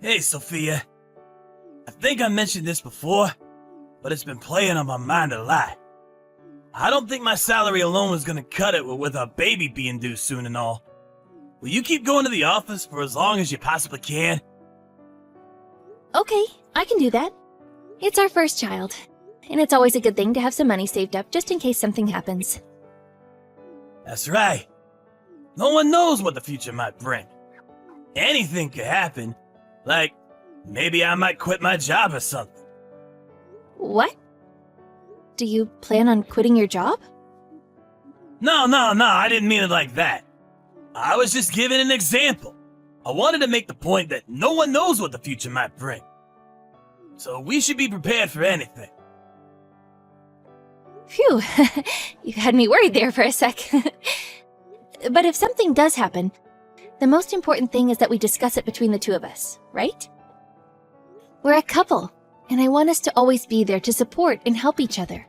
Hey, Sophia. I think I mentioned this before, but it's been playing on my mind a lot. I don't think my salary alone is gonna cut it with our baby being due soon and all. Will you keep going to the office for as long as you possibly can? Okay, I can do that. It's our first child, and it's always a good thing to have some money saved up just in case something happens. That's right. No one knows what the future might bring. Anything could happen. Like, maybe I might quit my job or something. What? Do you plan on quitting your job? No, I didn't mean it like that. I was just giving an example. I wanted to make the point that no one knows what the future might bring. So we should be prepared for anything. Phew, you had me worried there for a sec. But if something does happen, the most important thing is that we discuss it between the two of us, right? We're a couple, and I want us to always be there to support and help each other.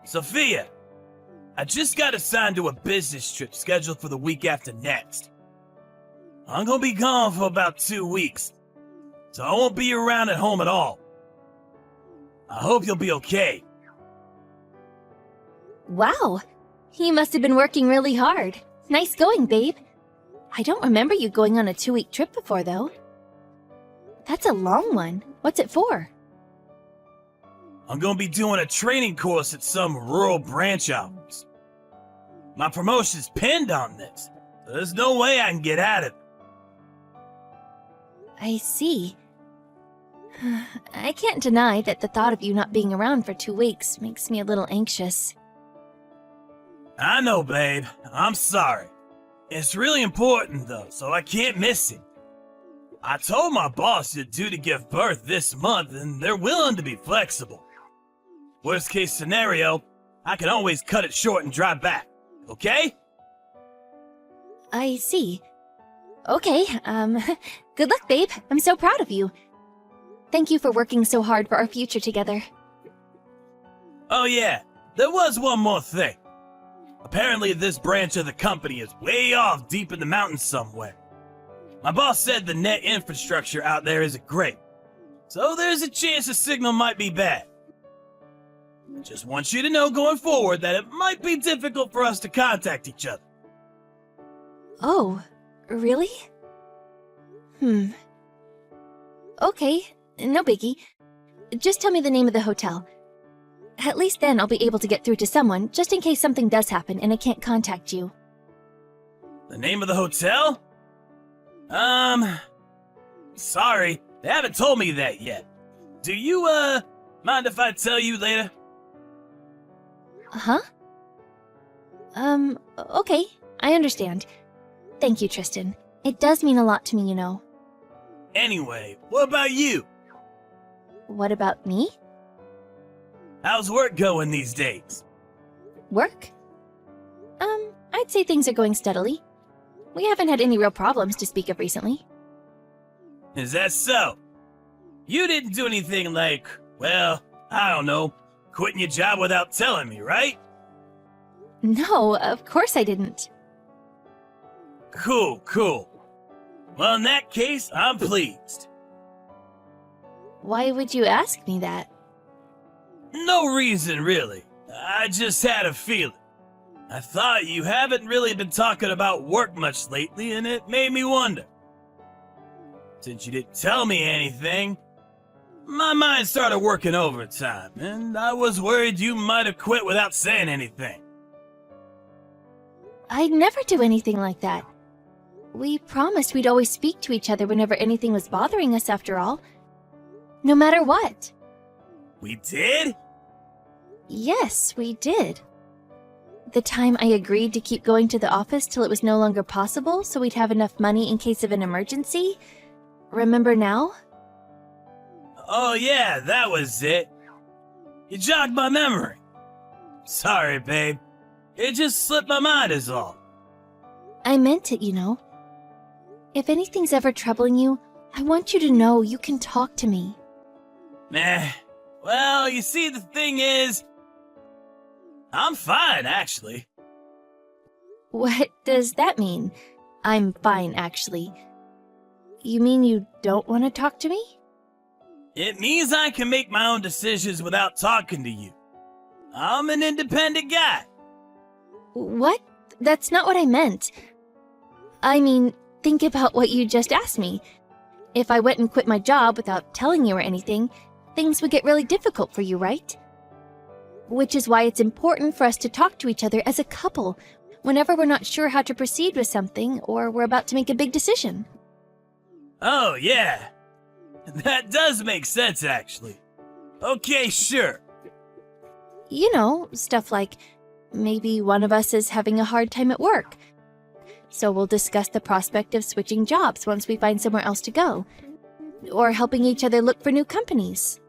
Sophia, I just got assigned to a business trip scheduled for the week after next. I'm gonna be gone for about 2 weeks, so I won't be around at home at all. I hope you'll be okay. Wow, he must have been working really hard. Nice going, babe. I don't remember you going on a 2-week trip before, though. That's a long one. What's it for? I'm gonna be doing a training course at some rural branch office. My promotion's pinned on this, so there's no way I can get out of it. I see. I can't deny that the thought of you not being around for 2 weeks makes me a little anxious. I know, babe. I'm sorry. It's really important, though, so I can't miss it. I told my boss you're due to give birth this month, and they're willing to be flexible. Worst case scenario, I can always cut it short and drive back, okay? I see. Okay, good luck, babe. I'm so proud of you. Thank you for working so hard for our future together. Oh yeah, there was one more thing. Apparently this branch of the company is way off deep in the mountains somewhere. My boss said the net infrastructure out there isn't great, so there's a chance the signal might be bad. Just want you to know going forward that it might be difficult for us to contact each other. Oh, really? Okay, no biggie. Just tell me the name of the hotel. At least then I'll be able to get through to someone, just in case something does happen and I can't contact you. The name of the hotel? Sorry, they haven't told me that yet. Do you, mind if I tell you later? Huh? Okay, I understand. Thank you, Tristan. It does mean a lot to me, you know. Anyway, what about you? What about me? How's work going these days? Work? I'd say things are going steadily. We haven't had any real problems to speak of recently. Is that so? You didn't do anything like, well, I don't know, quitting your job without telling me, right? No, of course I didn't. Cool. Well, in that case, I'm pleased. Why would you ask me that? No reason, really. I just had a feeling. I thought you haven't really been talking about work much lately, and it made me wonder. Since you didn't tell me anything, my mind started working overtime, and I was worried you might have quit without saying anything. I'd never do anything like that. We promised we'd always speak to each other whenever anything was bothering us, after all. No matter what. We did? Yes, we did. The time I agreed to keep going to the office till it was no longer possible so we'd have enough money in case of an emergency. Remember now? Oh yeah, that was it. You jogged my memory. Sorry, babe. It just slipped my mind is all. I meant it, you know. If anything's ever troubling you, I want you to know you can talk to me. Well, you see, the thing is, I'm fine, actually. What does that mean? I'm fine, actually. You mean you don't want to talk to me? It means I can make my own decisions without talking to you. I'm an independent guy. What? That's not what I meant. I mean, think about what you just asked me. If I went and quit my job without telling you or anything, things would get really difficult for you, right? Which is why it's important for us to talk to each other as a couple whenever we're not sure how to proceed with something or we're about to make a big decision. Oh, yeah. That does make sense, actually. Okay, sure. You know, stuff like maybe one of us is having a hard time at work. So we'll discuss the prospect of switching jobs once we find somewhere else to go. Or helping each other look for new companies.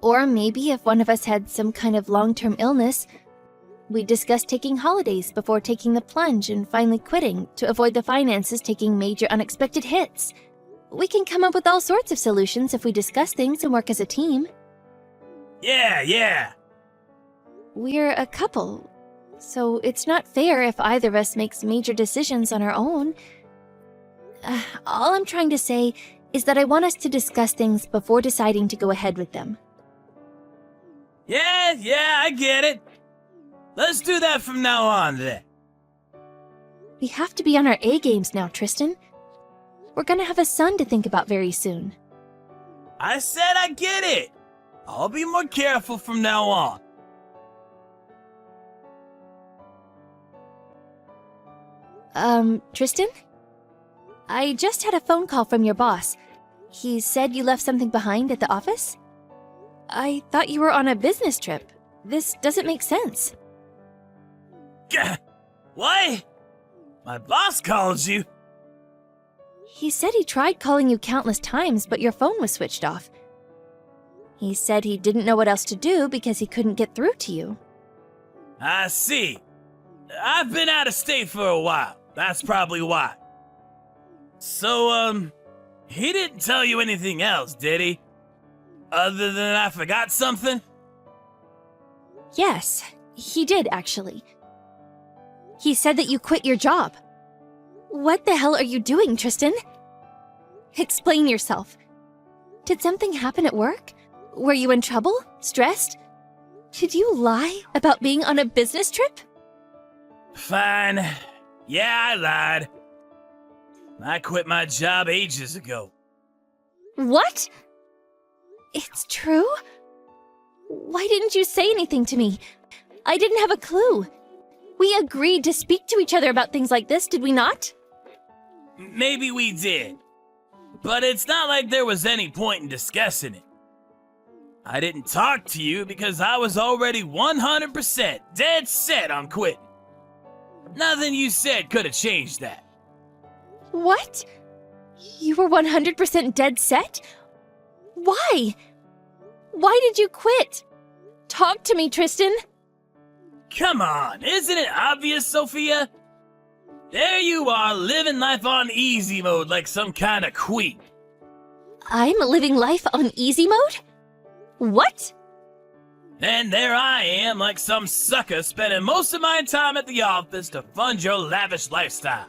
Or maybe if one of us had some kind of long-term illness, we'd discuss taking holidays before taking the plunge and finally quitting to avoid the finances taking major unexpected hits. We can come up with all sorts of solutions if we discuss things and work as a team. Yeah. We're a couple, so it's not fair if either of us makes major decisions on our own. All I'm trying to say is that I want us to discuss things before deciding to go ahead with them. Yeah, I get it. Let's do that from now on, then. We have to be on our A-games now, Tristan. We're gonna have a son to think about very soon. I said I get it. I'll be more careful from now on. Tristan? I just had a phone call from your boss. He said you left something behind at the office? I thought you were on a business trip. This doesn't make sense. Gah! What? My boss called you? He said he tried calling you countless times, but your phone was switched off. He said he didn't know what else to do because he couldn't get through to you. I see. I've been out of state for a while. That's probably why. So, he didn't tell you anything else, did he? Other than I forgot something? Yes, he did, actually. He said that you quit your job. What the hell are you doing, Tristan? Explain yourself. Did something happen at work? Were you in trouble? Stressed? Did you lie about being on a business trip? Fine. Yeah, I lied. I quit my job ages ago. What? It's true? Why didn't you say anything to me? I didn't have a clue. We agreed to speak to each other about things like this, did we not? Maybe we did. But it's not like there was any point in discussing it. I didn't talk to you because I was already 100% dead set on quitting. Nothing you said could have changed that. What? You were 100% dead set? Why? Why did you quit? Talk to me, Tristan. Come on, isn't it obvious, Sophia? There you are, living life on easy mode like some kind of queen. I'm living life on easy mode? What? And there I am, like some sucker, spending most of my time at the office to fund your lavish lifestyle.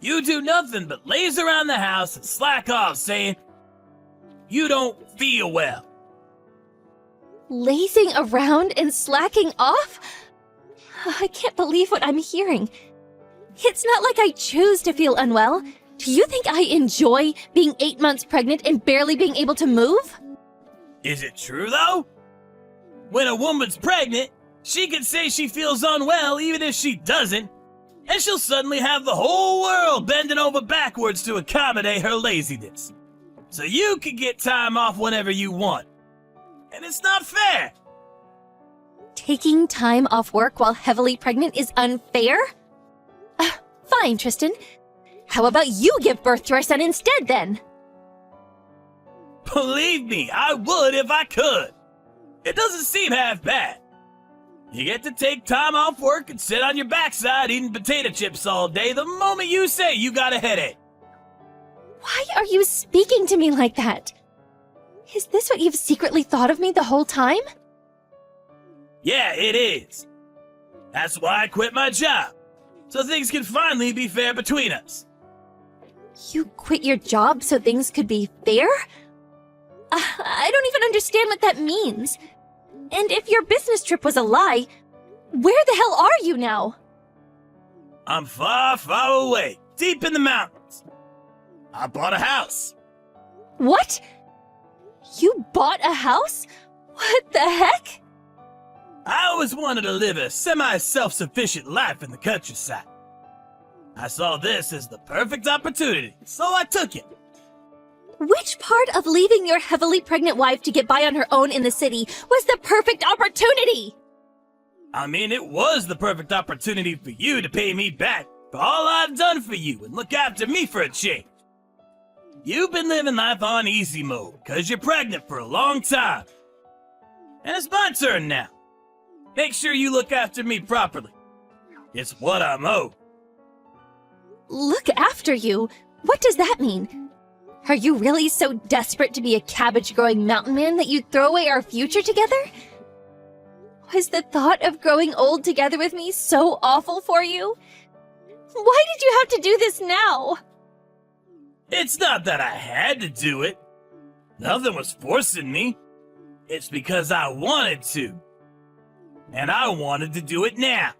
You do nothing but laze around the house and slack off, saying you don't feel well. Lazing around and slacking off? I can't believe what I'm hearing. It's not like I choose to feel unwell. Do you think I enjoy being 8 months pregnant and barely being able to move? Is it true, though? When a woman's pregnant, she can say she feels unwell even if she doesn't, and she'll suddenly have the whole world bending over backwards to accommodate her laziness. So you can get time off whenever you want. And it's not fair. Taking time off work while heavily pregnant is unfair? Fine, Tristan. How about you give birth to our son instead, then? Believe me, I would if I could. It doesn't seem half bad. You get to take time off work and sit on your backside eating potato chips all day the moment you say you got a headache. Why are you speaking to me like that? Is this what you've secretly thought of me the whole time? Yeah, it is. That's why I quit my job. so things can finally be fair between us. You quit your job so things could be fair? I don't even understand what that means. And if your business trip was a lie, where the hell are you now? I'm far, far away, deep in the mountains. I bought a house. What? You bought a house? What the heck? I always wanted to live a semi-self-sufficient life in the countryside. I saw this as the perfect opportunity, so I took it. Which part of leaving your heavily pregnant wife to get by on her own in the city was the perfect opportunity? I mean, it was the perfect opportunity for you to pay me back for all I've done for you and look after me for a change. You've been living life on easy mode because you're pregnant for a long time. And it's my turn now. Make sure you look after me properly. It's what I'm owed. Look after you? What does that mean? Are you really so desperate to be a cabbage-growing mountain man that you'd throw away our future together? Was the thought of growing old together with me so awful for you? Why did you have to do this now? It's not that I had to do it. Nothing was forcing me. It's because I wanted to. And I wanted to do it now.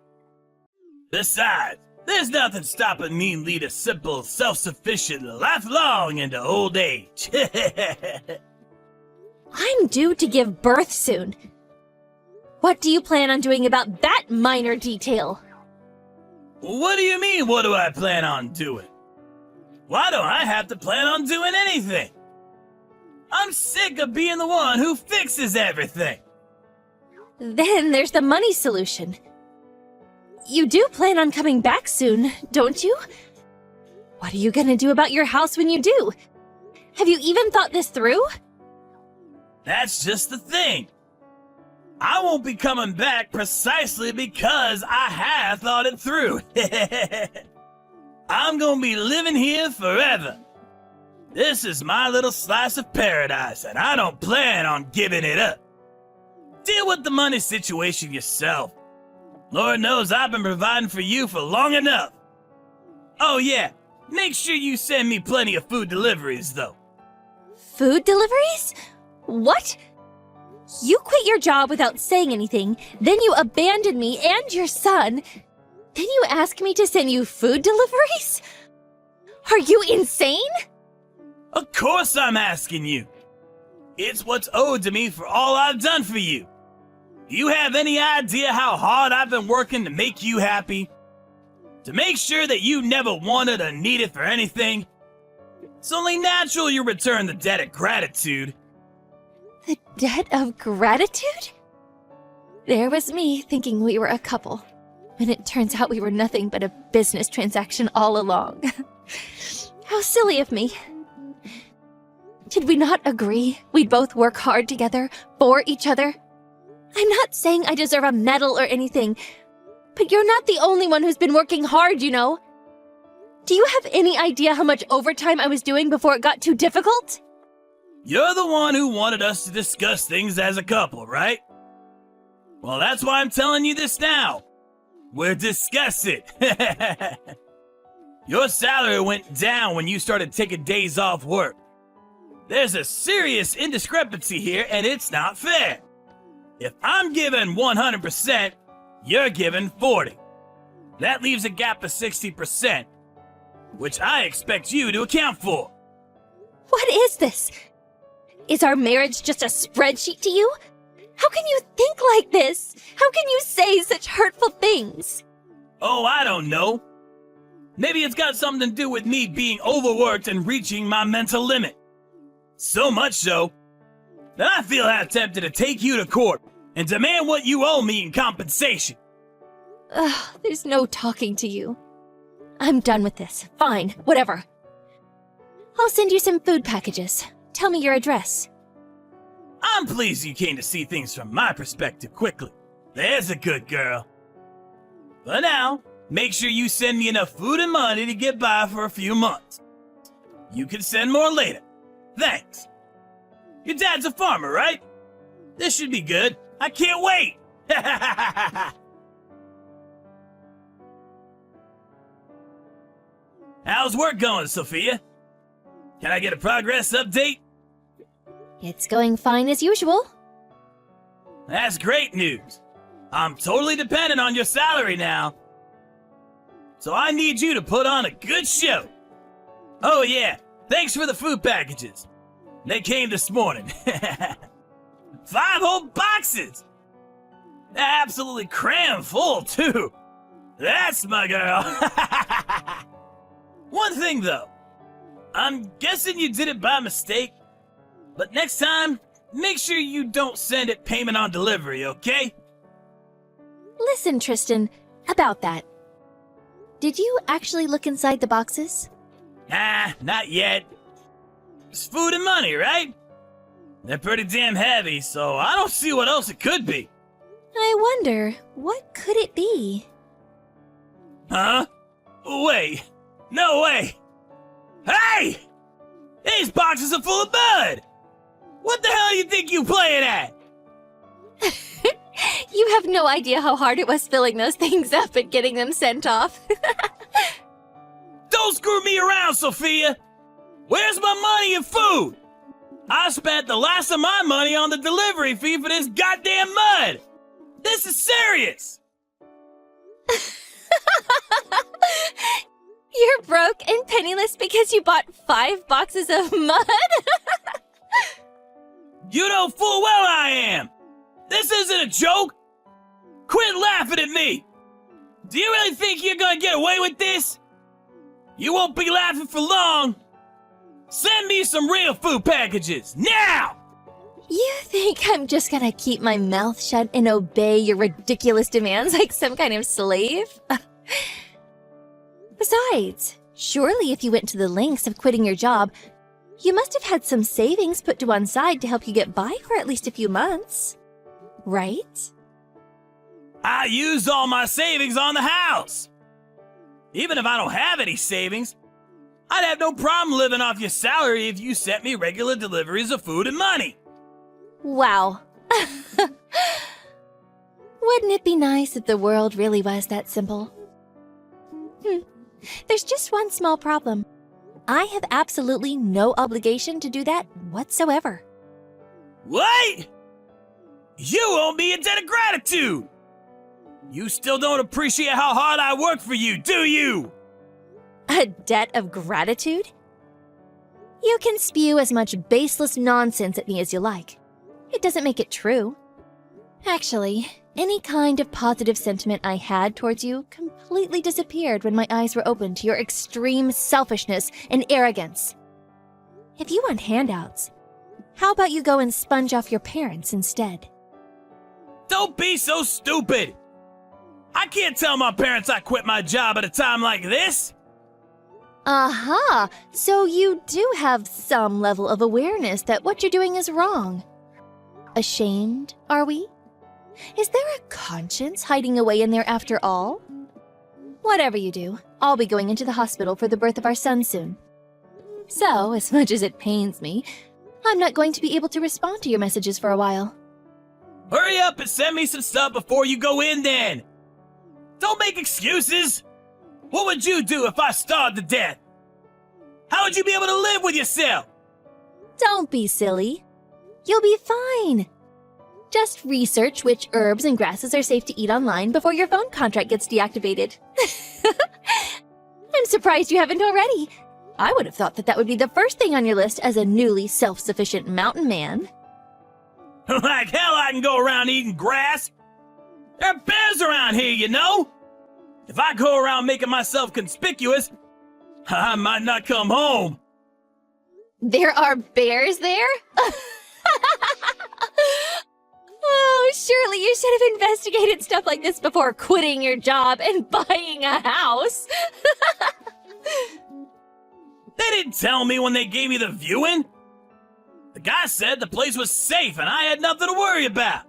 Besides, there's nothing stopping me lead a simple, self-sufficient life long into old age. I'm due to give birth soon. What do you plan on doing about that minor detail? What do you mean, what do I plan on doing? Why don't I have to plan on doing anything? I'm sick of being the one who fixes everything. Then there's the money solution. You do plan on coming back soon, don't you? What are you gonna do about your house when you do? Have you even thought this through? That's just the thing. I won't be coming back precisely because I have thought it through. I'm gonna be living here forever. This is my little slice of paradise, and I don't plan on giving it up. Deal with the money situation yourself. Lord knows I've been providing for you for long enough. Oh yeah, make sure you send me plenty of food deliveries, though. Food deliveries? What? You quit your job without saying anything, then you abandon me and your son. Then you ask me to send you food deliveries? Are you insane? Of course I'm asking you. It's what's owed to me for all I've done for you. Do you have any idea how hard I've been working to make you happy? To make sure that you never wanted or needed for anything? It's only natural you return the debt of gratitude. The debt of gratitude? There was me thinking we were a couple, when it turns out we were nothing but a business transaction all along. How silly of me. Did we not agree we'd both work hard together for each other? I'm not saying I deserve a medal or anything, but you're not the only one who's been working hard, you know. Do you have any idea how much overtime I was doing before it got too difficult? You're the one who wanted us to discuss things as a couple, right? Well, that's why I'm telling you this now. We'll discuss it. Your salary went down when you started taking days off work. There's a serious indiscrepancy here, and it's not fair. If I'm given 100%, you're given 40%. That leaves a gap of 60%, which I expect you to account for. What is this? Is our marriage just a spreadsheet to you? How can you think like this? How can you say such hurtful things? Oh, I don't know. Maybe it's got something to do with me being overworked and reaching my mental limit. So much so that I feel half tempted to take you to court and demand what you owe me in compensation. Ugh, there's no talking to you. I'm done with this. Fine, whatever. I'll send you some food packages. Tell me your address. I'm pleased you came to see things from my perspective quickly. There's a good girl. But now, make sure you send me enough food and money to get by for a few months. You can send more later. Thanks. Your dad's a farmer, right? This should be good. I can't wait! How's work going, Sophia? Can I get a progress update? It's going fine as usual. That's great news. I'm totally dependent on your salary now. So I need you to put on a good show. Oh yeah, thanks for the food packages. They came this morning. 5 whole boxes! They're absolutely crammed full, too. That's my girl. One thing, though. I'm guessing you did it by mistake. But next time, make sure you don't send it payment on delivery, okay? Listen, Tristan, about that. Did you actually look inside the boxes? Nah, not yet. It's food and money, right? They're pretty damn heavy, so I don't see what else it could be. I wonder, what could it be? Huh? Wait. No way. Hey! These boxes are full of mud! What the hell you think you playing at? You have no idea how hard it was filling those things up and getting them sent off. Don't screw me around, Sophia! Where's my money and food? I spent the last of my money on the delivery fee for this goddamn mud! This is serious! You're broke and penniless because you bought 5 boxes of mud? You know full well I am! This isn't a joke! Quit laughing at me! Do you really think you're gonna get away with this? You won't be laughing for long! Send me some real food packages, now! You think I'm just gonna keep my mouth shut and obey your ridiculous demands like some kind of slave? Besides, surely if you went to the lengths of quitting your job, you must have had some savings put to one side to help you get by for at least a few months. Right? I used all my savings on the house! Even if I don't have any savings, I'd have no problem living off your salary if you sent me regular deliveries of food and money. Wow. Wouldn't it be nice if the world really was that simple? There's just one small problem. I have absolutely no obligation to do that whatsoever. What? You owe me a debt of gratitude! You still don't appreciate how hard I work for you, do you? A debt of gratitude? You can spew as much baseless nonsense at me as you like. It doesn't make it true. Actually, any kind of positive sentiment I had towards you completely disappeared when my eyes were opened to your extreme selfishness and arrogance. If you want handouts, how about you go and sponge off your parents instead? Don't be so stupid! I can't tell my parents I quit my job at a time like this! Aha! So you do have some level of awareness that what you're doing is wrong. Ashamed, are we? Is there a conscience hiding away in there after all? Whatever you do, I'll be going into the hospital for the birth of our son soon. So, as much as it pains me, I'm not going to be able to respond to your messages for a while. Hurry up and send me some stuff before you go in then! Don't make excuses! What would you do if I starved to death? How would you be able to live with yourself? Don't be silly. You'll be fine. Just research which herbs and grasses are safe to eat online before your phone contract gets deactivated. I'm surprised you haven't already. I would have thought that would be the first thing on your list as a newly self-sufficient mountain man. Like hell I can go around eating grass. There are bears around here, you know? If I go around making myself conspicuous, I might not come home. There are bears there? Oh, surely you should have investigated stuff like this before quitting your job and buying a house. They didn't tell me when they gave me the viewing. The guy said the place was safe and I had nothing to worry about.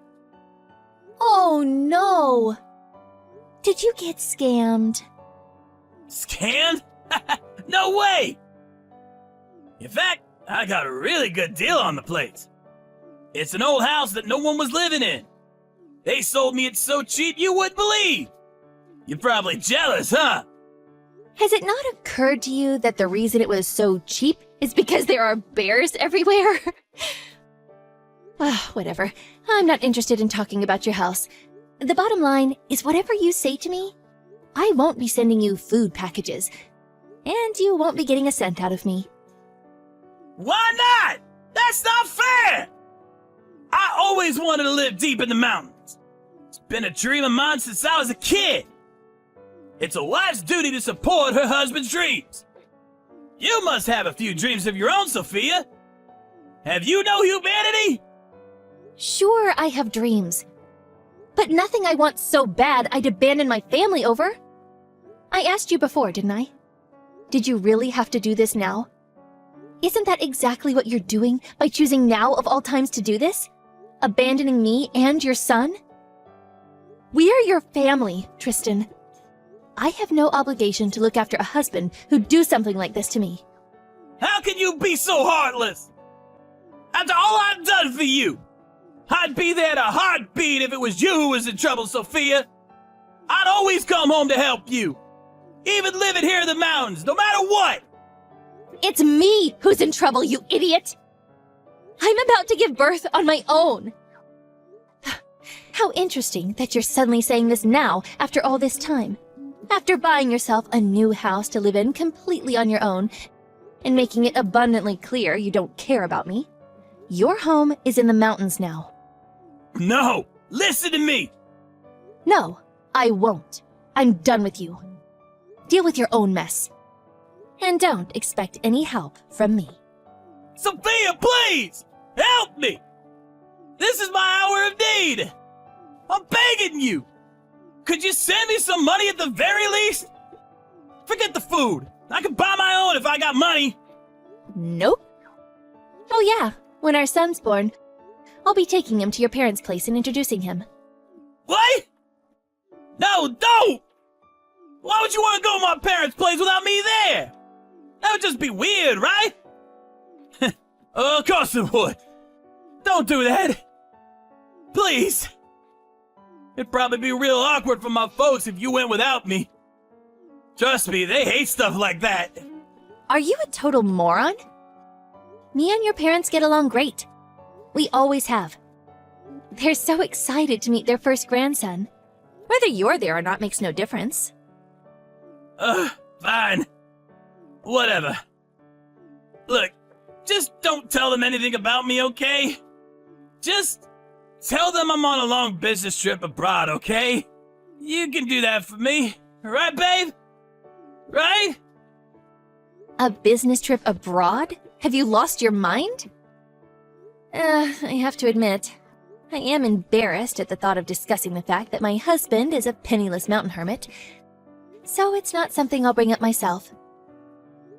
Oh no. Did you get scammed? Scammed? No way! In fact, I got a really good deal on the place. It's an old house that no one was living in. They sold me it so cheap you wouldn't believe. You're probably jealous, huh? Has it not occurred to you that the reason it was so cheap is because there are bears everywhere? Whatever. I'm not interested in talking about your house. The bottom line is whatever you say to me, I won't be sending you food packages, and you won't be getting a cent out of me. Why not? That's not fair! I always wanted to live deep in the mountains. It's been a dream of mine since I was a kid. It's a wife's duty to support her husband's dreams. You must have a few dreams of your own, Sophia. Have you no humanity? Sure, I have dreams. But nothing I want so bad I'd abandon my family over. I asked you before, didn't I? Did you really have to do this now? Isn't that exactly what you're doing by choosing now of all times to do this? Abandoning me and your son? We're your family, Tristan. I have no obligation to look after a husband who'd do something like this to me. How can you be so heartless? After all I've done for you, I'd be there in a heartbeat if it was you who was in trouble, Sophia. I'd always come home to help you. Even living here in the mountains, no matter what. It's me who's in trouble, you idiot! I'm about to give birth on my own. How interesting that you're suddenly saying this now after all this time. After buying yourself a new house to live in completely on your own and making it abundantly clear you don't care about me. Your home is in the mountains now. No, listen to me. No, I won't. I'm done with you. Deal with your own mess. And don't expect any help from me. Sophia, please! Help me! This is my hour of need! I'm begging you! Could you send me some money at the very least? Forget the food. I can buy my own if I got money. Nope. Oh yeah, when our son's born, I'll be taking him to your parents' place and introducing him. What? No, don't! Why would you want to go to my parents' place without me there? That would just be weird, right? Of course it would. Don't do that. Please. It'd probably be real awkward for my folks if you went without me. Trust me, they hate stuff like that. Are you a total moron? Me and your parents get along great. We always have. They're so excited to meet their first grandson. Whether you're there or not makes no difference. Fine. Whatever. Look, just don't tell them anything about me, okay? Just tell them I'm on a long business trip abroad, okay? You can do that for me, right, babe? Right? A business trip abroad? Have you lost your mind? I have to admit, I am embarrassed at the thought of discussing the fact that my husband is a penniless mountain hermit, so it's not something I'll bring up myself.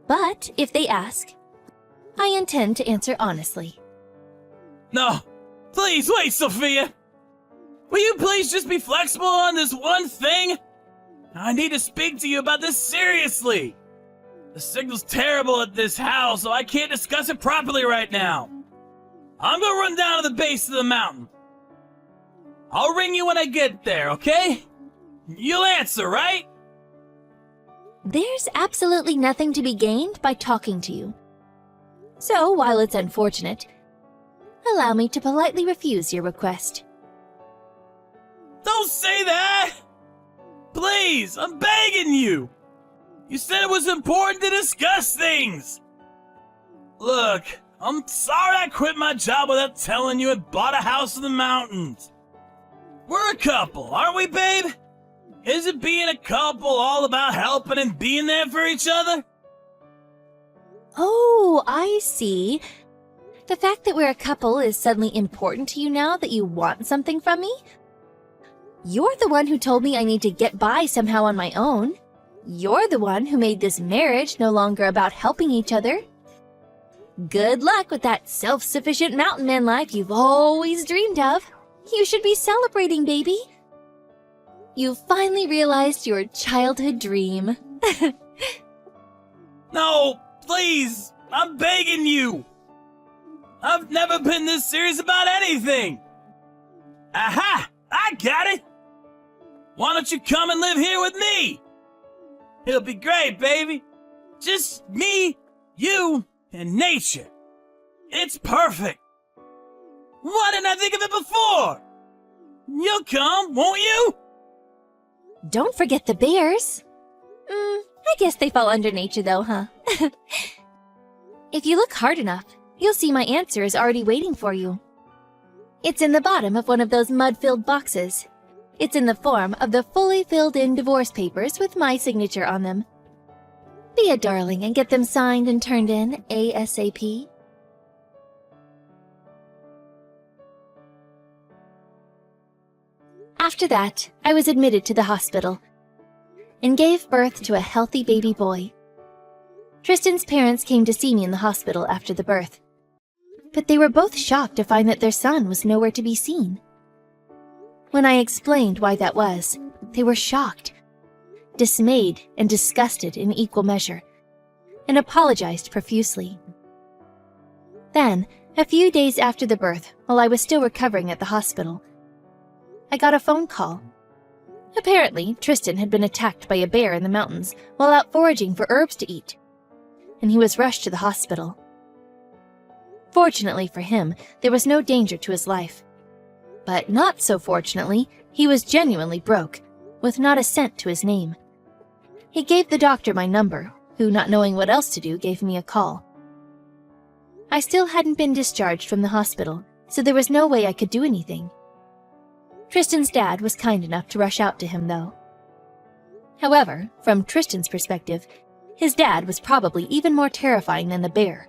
But if they ask, I intend to answer honestly. No, please wait, Sophia. Will you please just be flexible on this one thing? I need to speak to you about this seriously. The signal's terrible at this house, so I can't discuss it properly right now. I'm gonna run down to the base of the mountain. I'll ring you when I get there, okay? You'll answer, right? There's absolutely nothing to be gained by talking to you. So, while it's unfortunate, allow me to politely refuse your request. Don't say that! Please, I'm begging you! You said it was important to discuss things! Look, I'm sorry I quit my job without telling you and bought a house in the mountains. We're a couple, aren't we, babe? Isn't being a couple all about helping and being there for each other? Oh, I see. The fact that we're a couple is suddenly important to you now that you want something from me? You're the one who told me I need to get by somehow on my own. You're the one who made this marriage no longer about helping each other. Good luck with that self-sufficient mountain man life you've always dreamed of. You should be celebrating, baby. You finally realized your childhood dream. No, please, I'm begging you. I've never been this serious about anything. Aha, I got it. Why don't you come and live here with me? It'll be great, baby. Just me, you, and nature. It's perfect. Why didn't I think of it before? You'll come, won't you? Don't forget the bears. I guess they fall under nature though, huh? If you look hard enough, you'll see my answer is already waiting for you. It's in the bottom of one of those mud-filled boxes. It's in the form of the fully filled-in divorce papers with my signature on them. Be a darling and get them signed and turned in ASAP. After that, I was admitted to the hospital and gave birth to a healthy baby boy. Tristan's parents came to see me in the hospital after the birth, but they were both shocked to find that their son was nowhere to be seen. When I explained why that was, they were shocked, dismayed, and disgusted in equal measure, and apologized profusely. Then, a few days after the birth, while I was still recovering at the hospital, I got a phone call. Apparently, Tristan had been attacked by a bear in the mountains while out foraging for herbs to eat, and he was rushed to the hospital. Fortunately for him, there was no danger to his life. But not so fortunately, he was genuinely broke, with not a cent to his name. He gave the doctor my number, who, not knowing what else to do, gave me a call. I still hadn't been discharged from the hospital, so there was no way I could do anything. Tristan's dad was kind enough to rush out to him, though. However, from Tristan's perspective, his dad was probably even more terrifying than the bear.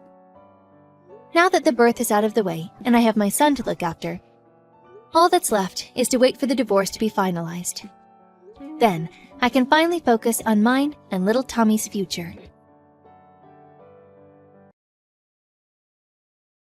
Now that the birth is out of the way and I have my son to look after, all that's left is to wait for the divorce to be finalized. Then, I can finally focus on mine and little Tommy's future.